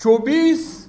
24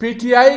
PTI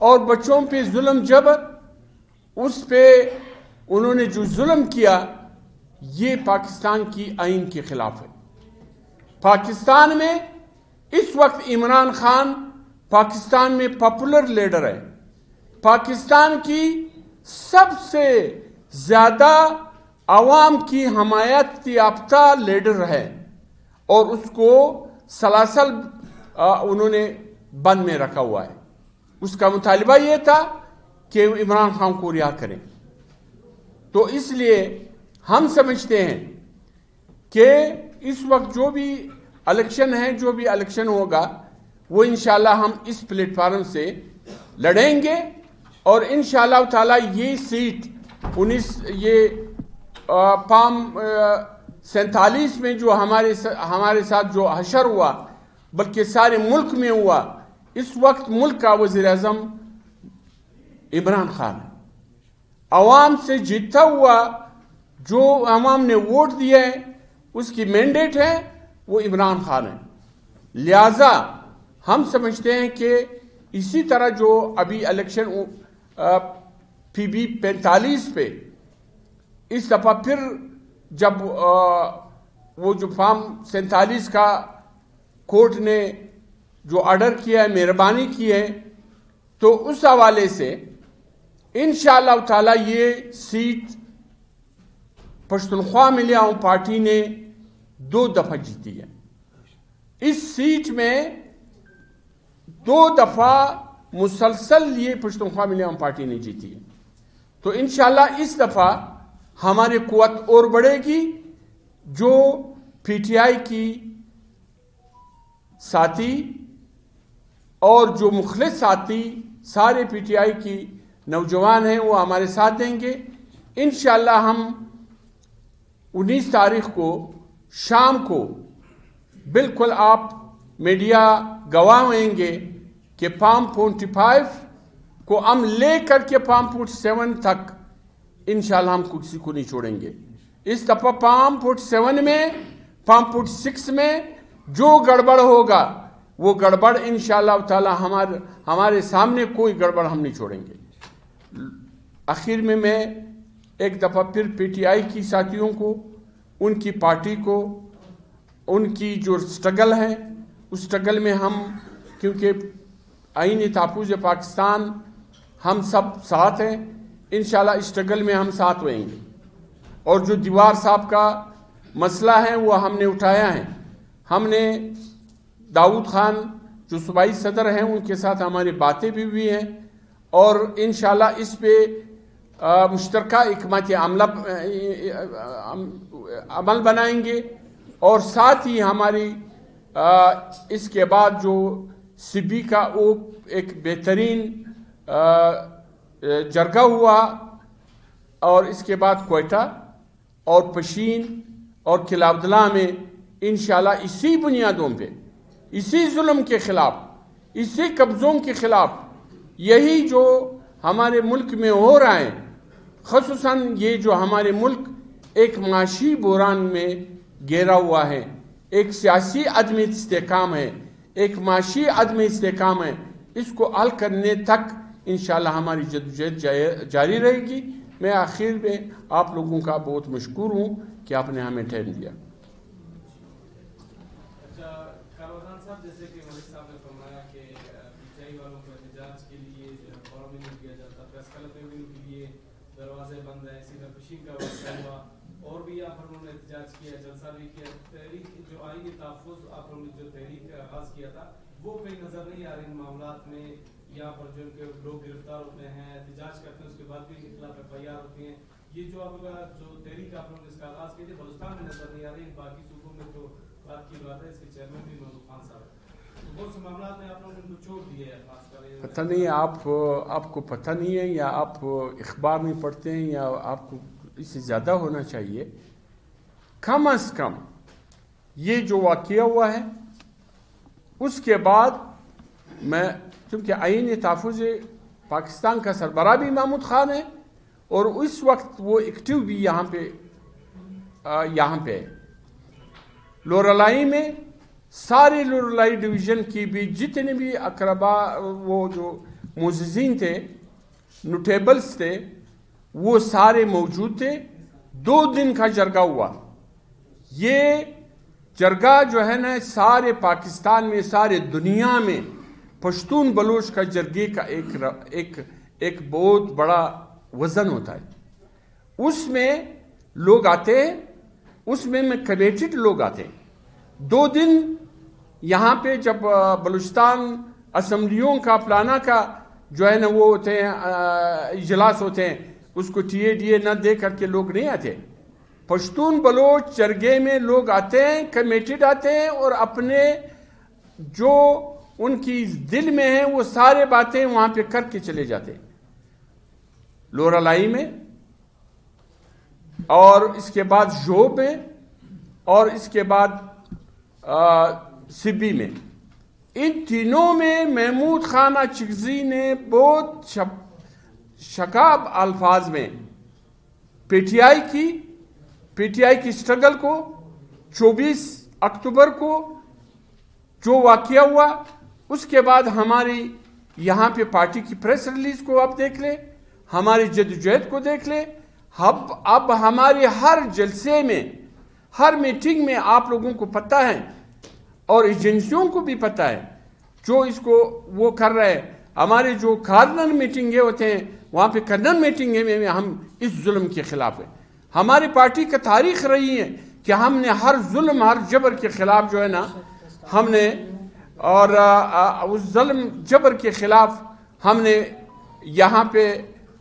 اور بچوں پہ ظلم جبر، اس پہ انہوں نے جو ظلم کیا، یہ پاکستان کی آئین کے خلاف ہے۔ پاکستان میں اس وقت عمران خان پاکستان میں پاپولر لیڈر ہے، پاکستان کی سب سے زیادہ عوام کی حمایت یافتہ لیڈر ہے، اور اس کو سلاسل انہوں نے بند میں رکھا ہوا ہے۔ اس کا مطالبہ یہ تھا کہ عمران خان کو رہا کریں۔ تو اس لیے ہم سمجھتے ہیں کہ اس وقت جو بھی الیکشن ہے، جو بھی الیکشن ہوگا، وہ انشاءاللہ ہم اس پلیٹ فارم سے لڑیں گے، اور انشاءاللہ تعالی یہ سیٹ 47 میں جو ہمارے ساتھ جو حشر ہوا، بلکہ سارے ملک میں ہوا، اس وقت ملک کا وزیر اعظم عمران خان ہے۔ عوام سے جیتا ہوا، جو عوام نے ووٹ دیا ہے، اس کی مینڈیٹ ہے، وہ عمران خان ہے۔ لہذا ہم سمجھتے ہیں کہ اسی طرح جو ابھی الیکشن PB 45 پہ اس دفعہ پھر جب وہ جو فارم 47 کا کورٹ نے جو آرڈر کیا ہے، مہربانی کی ہے، تو اس حوالے سے انشاءاللہ تعالی یہ سیٹ پشتونخوا ملیاؤں پارٹی نے 2 دفعہ جیتی ہے۔ اس سیٹ میں 2 دفعہ مسلسل یہ پشتونخوا ملیاؤں پارٹی نے جیتی ہے۔ تو انشاءاللہ اس دفعہ ہماری قوت اور بڑھے گی۔ جو PTI کی ساتھی اور جو مخلص ساتھی سارے PTI کی نوجوان ہیں، وہ ہمارے ساتھ دیں گے۔ انشاءاللہ ہم 19 تاریخ کو شام کو بالکل آپ میڈیا گواہ ہوئیں گے کہ فارم 45 کو ہم لے کر کے فارم 47 تک انشاءاللہ ہم کسی کو نہیں چھوڑیں گے۔ اس دفعہ فارم 47 میں، فارم 46 میں جو گڑبڑ ہوگا، وہ گڑبڑ انشاءاللہ تعالی ہمارے سامنے کوئی گڑبڑ ہم نہیں چھوڑیں گے۔ آخر میں ایک دفعہ پھر PTI کی ساتھیوں کو، ان کی پارٹی کو، ان کی جو سٹرگل ہے، اس سٹرگل میں ہم، کیونکہ آئین تحفظ پاکستان ہم سب ساتھ ہیں، انشاءاللہ اس سٹرگل میں ہم ساتھ ہوئیں گے۔ اور جو دیوار صاحب کا مسئلہ ہے وہ ہم نے اٹھایا ہے، ہم نے داؤد خان جو صوبائی صدر ہیں ان کے ساتھ ہماری باتیں بھی ہوئی ہیں، اور انشاءاللہ اس پہ مشترکہ حکمت عمل بنائیں گے، اور ساتھ ہی ہماری اس کے بعد جو سبی کا ایک بہترین جرگہ ہوا، اور اس کے بعد کوئٹہ اور پشین اور قلعہ عبداللہ میں انشاءاللہ اسی بنیادوں پہ، اسی ظلم کے خلاف، اسی قبضوں کے خلاف، یہی جو ہمارے ملک میں ہو رہا ہے، خصوصاً یہ جو ہمارے ملک ایک معاشی بحران میں گھیرا ہوا ہے، ایک سیاسی عدم استحکام ہے، ایک معاشی عدم استحکام ہے، اس کو حل کرنے تک انشاءاللہ ہماری جدوجہد جاری رہے گی۔ میں آخر میں آپ لوگوں کا بہت مشکور ہوں کہ آپ نے ہمیں ٹائم دیا۔ صاحب، جیسے کہ ملک صاحب نے فرمایا کہ PTI والوں کو احتجاج کے لیے فورم بھی نہیں دیا جاتا، پریس کلب میں بھی ان کے لیے دروازے بند ہیں، اسی طرح فشنگ کا واقعہ ہوا، اور بھی یہاں پر انہوں نے احتجاج کیا، جلسہ بھی کیا۔ تحریک جو آئین تحفظ آپ لوگوں نے جو تحریک آغاز کیا تھا، وہ کہیں نظر نہیں آ رہی ان معاملات میں، یہاں پر جو ان کے لوگ گرفتار ہوتے ہیں، احتجاج کرتے ہیں، اس کے بعد بھی ان کے خلاف FIR ہوتی ہیں۔ یہ جو آپ کا جو تحریک آپ لوگوں نے اس کا آغاز کیا تھا، بلوچستان میں نظر نہیں آ رہی، باقی صوبوں میں تو بات کی بات ہے، اس کے چیئرمین بھی محمود خان صاحب ہے، بہت سے معاملات میں آپ لوگوں نے ان کو چھوڑ دیے ہیں، خاص کر پتہ نہیں آپ کو پتہ نہیں ہے، یا آپ اخبار نہیں پڑھتے ہیں، یا آپ کو اس سے زیادہ ہونا چاہیے۔ کم از کم یہ جو واقعہ ہوا ہے، اس کے بعد میں، کیونکہ آئین تحفظ پاکستان کا سربراہ بھی محمود خان ہے، اور اس وقت وہ ایکٹیو بھی یہاں پہ ہے۔ لورالائی میں سارے لورالائی ڈویژن کی بھی جتنے بھی اقربا، وہ جو موززین تھے، نوٹیبلز تھے، وہ سارے موجود تھے. 2 دن کا جرگہ ہوا. یہ جرگہ جو ہے نا سارے پاکستان میں، سارے دنیا میں پشتون بلوچ کا جرگے کا ایک بہت بڑا وزن ہوتا ہے. اس میں لوگ آتے ہیں، اس میں کمیٹڈ لوگ آتے ہیں. 2 دن یہاں پہ جب بلوچستان اسمبلیوں کا پلانا کا جو ہے نا وہ ہوتے ہیں اجلاس ہوتے ہیں، اس کو ٹی اے ڈی اے نہ دے کر کے لوگ نہیں آتے. پشتون بلوچ جرگے میں لوگ آتے ہیں، کمیٹڈ آتے ہیں، اور اپنے جو ان کی دل میں ہیں وہ سارے باتیں وہاں پہ کر کے چلے جاتے ہیں. لورا لائی میں، اور اس کے بعد جوب میں، اور اس کے بعد سبی میں. ان تینوں میں محمود خان اچکزئی نے بہت شکاب الفاظ میں پی ٹی آئی کی سٹرگل کو، 24 اکتوبر کو جو واقعہ ہوا، اس کے بعد ہماری یہاں پہ پارٹی کی پریس ریلیز کو آپ دیکھ لیں، ہماری جدوجہد کو دیکھ لیں. اب ہمارے ہر جلسے میں، ہر میٹنگ میں آپ لوگوں کو پتہ ہے، اور ایجنسیوں کو بھی پتہ ہے جو اس کو وہ کر رہے ہیں. ہمارے جو کارنر میٹنگیں ہوتے ہیں، وہاں پہ کارنر میٹنگیں میں ہم اس ظلم کے خلاف ہیں. ہماری پارٹی کا تاریخ رہی ہے کہ ہم نے ہر ظلم، ہر جبر کے خلاف جو ہے نا ہم نے، اور اس ظلم جبر کے خلاف ہم نے یہاں پہ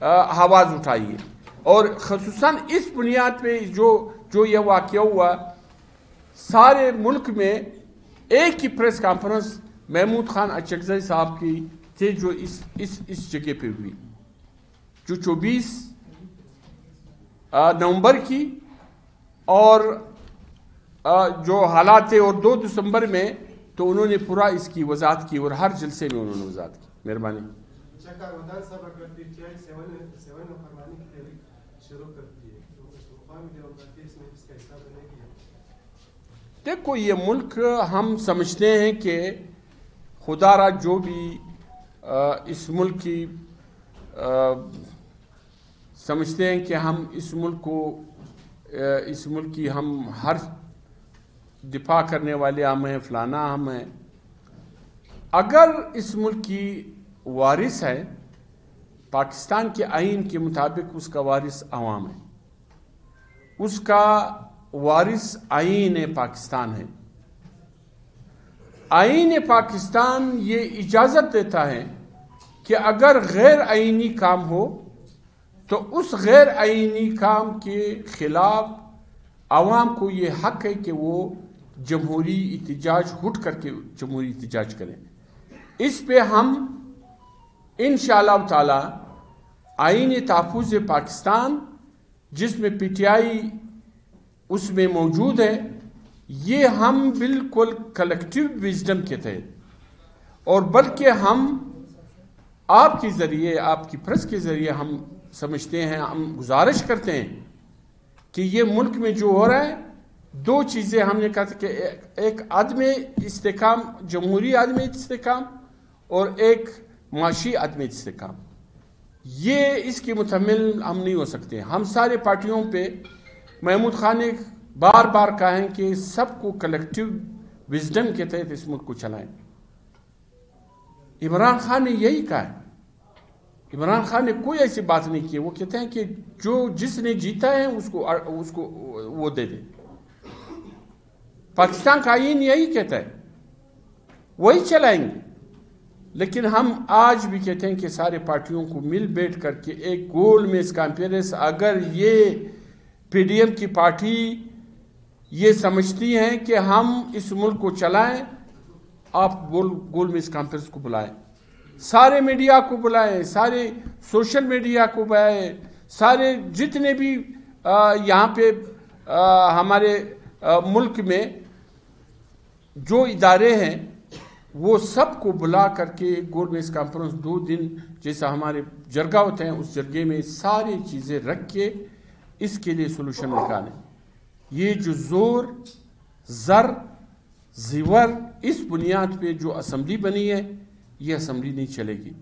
آواز اٹھائی ہے. اور خصوصاً اس بنیاد پہ جو یہ واقعہ ہوا، سارے ملک میں ایک ہی پریس کانفرنس محمود خان اچکزئی صاحب کی تھے جو اس جگہ پہ ہوئی، جو 24 نومبر کی، اور جو حالات تھے، اور 2 دسمبر میں تو انہوں نے پورا اس کی وضاحت کی، اور ہر جلسے میں انہوں نے وضاحت کی. مہربانی. دیکھو، یہ ملک ہم سمجھتے ہیں کہ خدا را جو بھی اس ملک کی سمجھتے ہیں کہ ہم اس ملک کی ہم ہر دفاع کرنے والے ہم ہیں، فلانا ہم ہیں. اگر اس ملک کی وارث ہے، پاکستان کے آئین کے مطابق اس کا وارث عوام ہے، اس کا وارث آئین پاکستان ہے. آئین پاکستان یہ اجازت دیتا ہے کہ اگر غیر آئینی کام ہو تو اس غیر آئینی کام کے خلاف عوام کو یہ حق ہے کہ وہ جمہوری احتجاج اٹھ کر کے جمہوری احتجاج کریں. اس پہ ہم انشاءاللہ تعالی آئین تحفظ پاکستان، جس میں پی ٹی آئی اس میں موجود ہے، یہ ہم بالکل کلیکٹیو وزڈم کے تحت، اور بلکہ ہم آپ کے ذریعے، آپ کی پریس کے ذریعے ہم سمجھتے ہیں، ہم گزارش کرتے ہیں کہ یہ ملک میں جو ہو رہا ہے، 2 چیزیں ہم نے کہا تھا کہ ایک عدم استحکام، جمہوری عدم استحکام، اور ایک معاشی عدم استحکام. یہ اس کی متحمل ہم نہیں ہو سکتے. ہم سارے پارٹیوں پہ محمود خان نے بار بار کہا ہے کہ سب کو کلیکٹیو وزڈم کے تحت اس ملک کو چلائیں. عمران خان نے یہی کہا ہے. عمران خان نے کوئی ایسی بات نہیں کی. وہ کہتے ہیں کہ جس نے جیتا ہے اس کو وہ دے دے. پاکستان کا آئین یہی کہتا ہے، وہی چلائیں گے. لیکن ہم آج بھی کہتے ہیں کہ سارے پارٹیوں کو مل بیٹھ کر کے ایک گول میز کانفرنس، اگر یہ پی ڈی ایم کی پارٹی یہ سمجھتی ہیں کہ ہم اس ملک کو چلائیں، آپ گول میز کانفرنس کو بلائیں، سارے میڈیا کو بلائیں، سارے سوشل میڈیا کو بلائیں، سارے جتنے بھی یہاں پہ ہمارے ملک میں جو ادارے ہیں وہ سب کو بلا کر کے گول میز کانفرنس 2 دن جیسا ہمارے جرگہ ہوتے ہیں، اس جرگے میں ساری چیزیں رکھ کے اس کے لیے سولوشن نکالیں. یہ جو زور زر زیور اس بنیاد پہ جو اسمبلی بنی ہے، یہ اسمبلی نہیں چلے گی.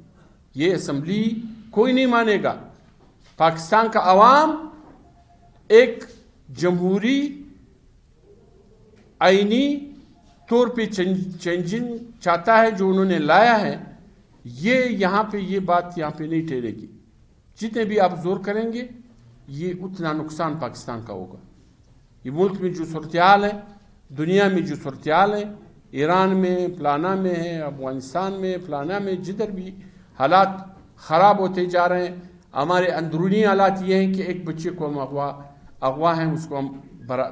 یہ اسمبلی کوئی نہیں مانے گا. پاکستان کا عوام ایک جمہوری آئینی طور پہ چینجنگ چاہتا ہے جو انہوں نے لایا ہے. یہ یہاں پہ یہ بات یہاں پہ نہیں ٹھہرے گی. جتنے بھی آپ زور کریں گے یہ اتنا نقصان پاکستان کا ہوگا. یہ ملک میں جو صورتحال ہے, دنیا میں جو صورتحال ہے, ایران میں فلانا میں ہے, افغانستان میں فلانا میں, جدھر بھی حالات خراب ہوتے جا رہے ہیں. ہمارے اندرونی حالات یہ ہیں کہ ایک بچے کو ہم اغوا ہیں, اس کو ہم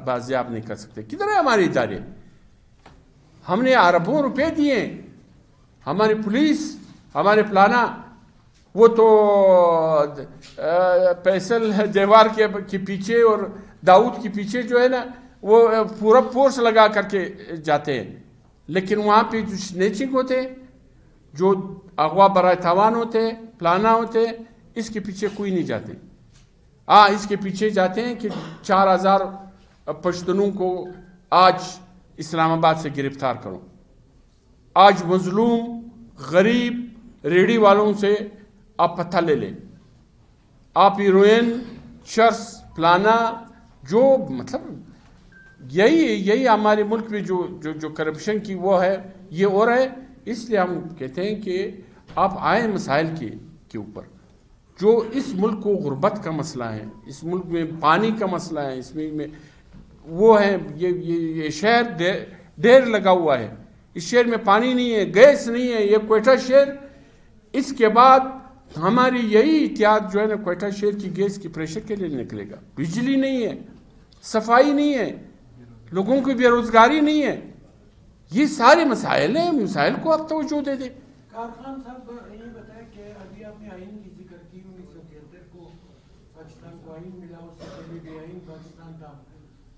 بازیاب نہیں کر سکتے. کدھر ہے ہمارے ادارے؟ ہم نے اربوں روپے دیے, ہماری پولیس, ہمارے فلانا, وہ تو فیصل دیوار کے پیچھے اور داؤد کے پیچھے جو ہے نا وہ پورا فورس لگا کر کے جاتے ہیں. لیکن وہاں پہ جو سنیچنگ ہوتے ہیں, جو اغوا برائے تاوان ہوتے ہیں, فلانا ہوتے ہیں, اس کے پیچھے کوئی نہیں جاتے. اس کے پیچھے جاتے ہیں کہ 4000 پشتونوں کو آج اسلام آباد سے گرفتار کرو. آج مظلوم غریب ریڑھی والوں سے آپ پتہ لے لیں. آپ ہیروئن, چرس, فلانا, جو مطلب یہی ہمارے ملک میں جو کرپشن کی وہ ہے, یہ ہو رہا ہے. اس لیے ہم کہتے ہیں کہ آپ آئیں مسائل کے اوپر. جو اس ملک کو غربت کا مسئلہ ہے, اس ملک میں پانی کا مسئلہ ہے, اس میں وہ ہے, یہ شہر ڈھیر لگا ہوا ہے, اس شہر میں پانی نہیں ہے, گیس نہیں ہے. یہ کوئٹہ شہر, اس کے بعد ہماری یہی احتیاط جو ہے نا کوئٹہ شہر کی گیس کی پریشر کے لیے نکلے گا. بجلی نہیں ہے, صفائی نہیں ہے, لوگوں کی بے روزگاری نہیں ہے. یہ سارے مسائل ہیں, مسائل کو آپ توجہ دے دیں. کارخان صاحب یہ بتائیں کہ ابھی آپ نے آئین کی ذکر کی, 1973 کو پاکستان کو آئین ملا, اس سے پہلے بھی آئین پاکستان تھا.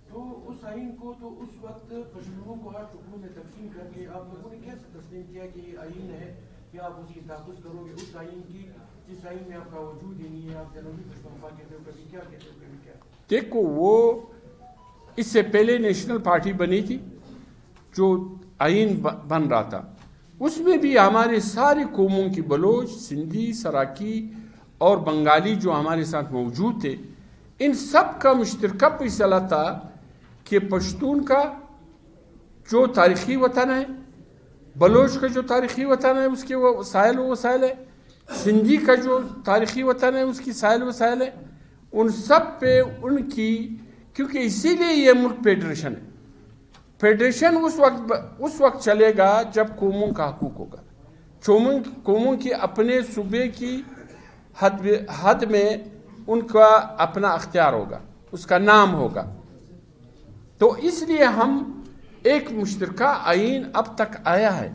تو اس آئین کو تو اس وقت پشتونوں کو 8 ٹکڑوں میں تقسیم کر کے آپ لوگوں نے کیسے تسلیم کیا کہ یہ آئین ہے کہ آپ اس کی تحفظ کرو گے, اس آئین کی جس آئین میں آپ کا وجود ہی نہیں ہے. آپ جنوبی پشتونخوا کہتے ہو, کبھی کیا کہتے ہو, کبھی کیا. دیکھو, وہ اس سے پہلے نیشنل پارٹی بنی تھی جو آئین بن رہا تھا. اس میں بھی ہمارے ساری قوموں کی, بلوچ, سندھی, سراکی اور بنگالی جو ہمارے ساتھ موجود تھے, ان سب کا مشترکہ فیصلہ تھا کہ پشتون کا جو تاریخی وطن ہے, بلوچ کا جو تاریخی وطن ہے اس کے وہ وسائل ہے, سندھی کا جو تاریخی وطن ہے اس کی وسائل ہے, ان سب پہ ان کی, کیونکہ اسی لیے یہ ملک فیڈریشن ہے. فیڈریشن اس وقت چلے گا جب قوموں کا حقوق ہوگا, قوموں کی اپنے صوبے کی حد میں ان کا اپنا اختیار ہوگا, اس کا نام ہوگا. تو اس لیے ہم ایک مشترکہ آئین اب تک آیا ہے,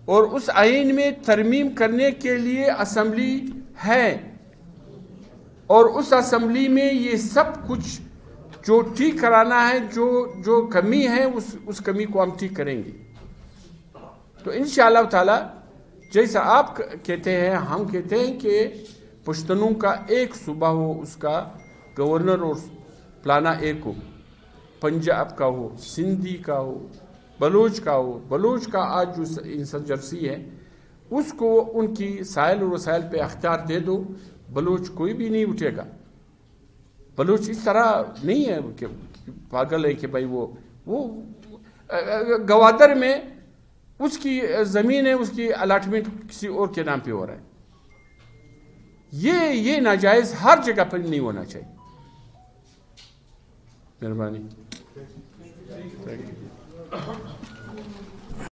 اور اس آئین میں ترمیم کرنے کے لیے اسمبلی ہے, اور اس اسمبلی میں یہ سب کچھ جو ٹھیک کرانا ہے, جو کمی ہے اس کمی کو ہم ٹھیک کریں گے. تو انشاءاللہ تعالی جیسا آپ کہتے ہیں, ہم کہتے ہیں کہ پشتونوں کا ایک صوبہ ہو, اس کا گورنر اور فلانا ایک ہو, پنجاب کا ہو, سندھی کا ہو, بلوچ کا ہو. بلوچ کا آج جو انسرجنسی ہے اس کو ان کی سائل اور وسائل پہ اختیار دے دو, بلوچ کوئی بھی نہیں اٹھے گا. بلوچ اس طرح نہیں ہے کہ پاگل ہے کہ بھائی وہ گوادر میں اس کی زمین ہے, اس کی الاٹمنٹ کسی اور کے نام پہ ہو رہا ہے. یہ ناجائز ہر جگہ پر نہیں ہونا چاہیے. مہربانی.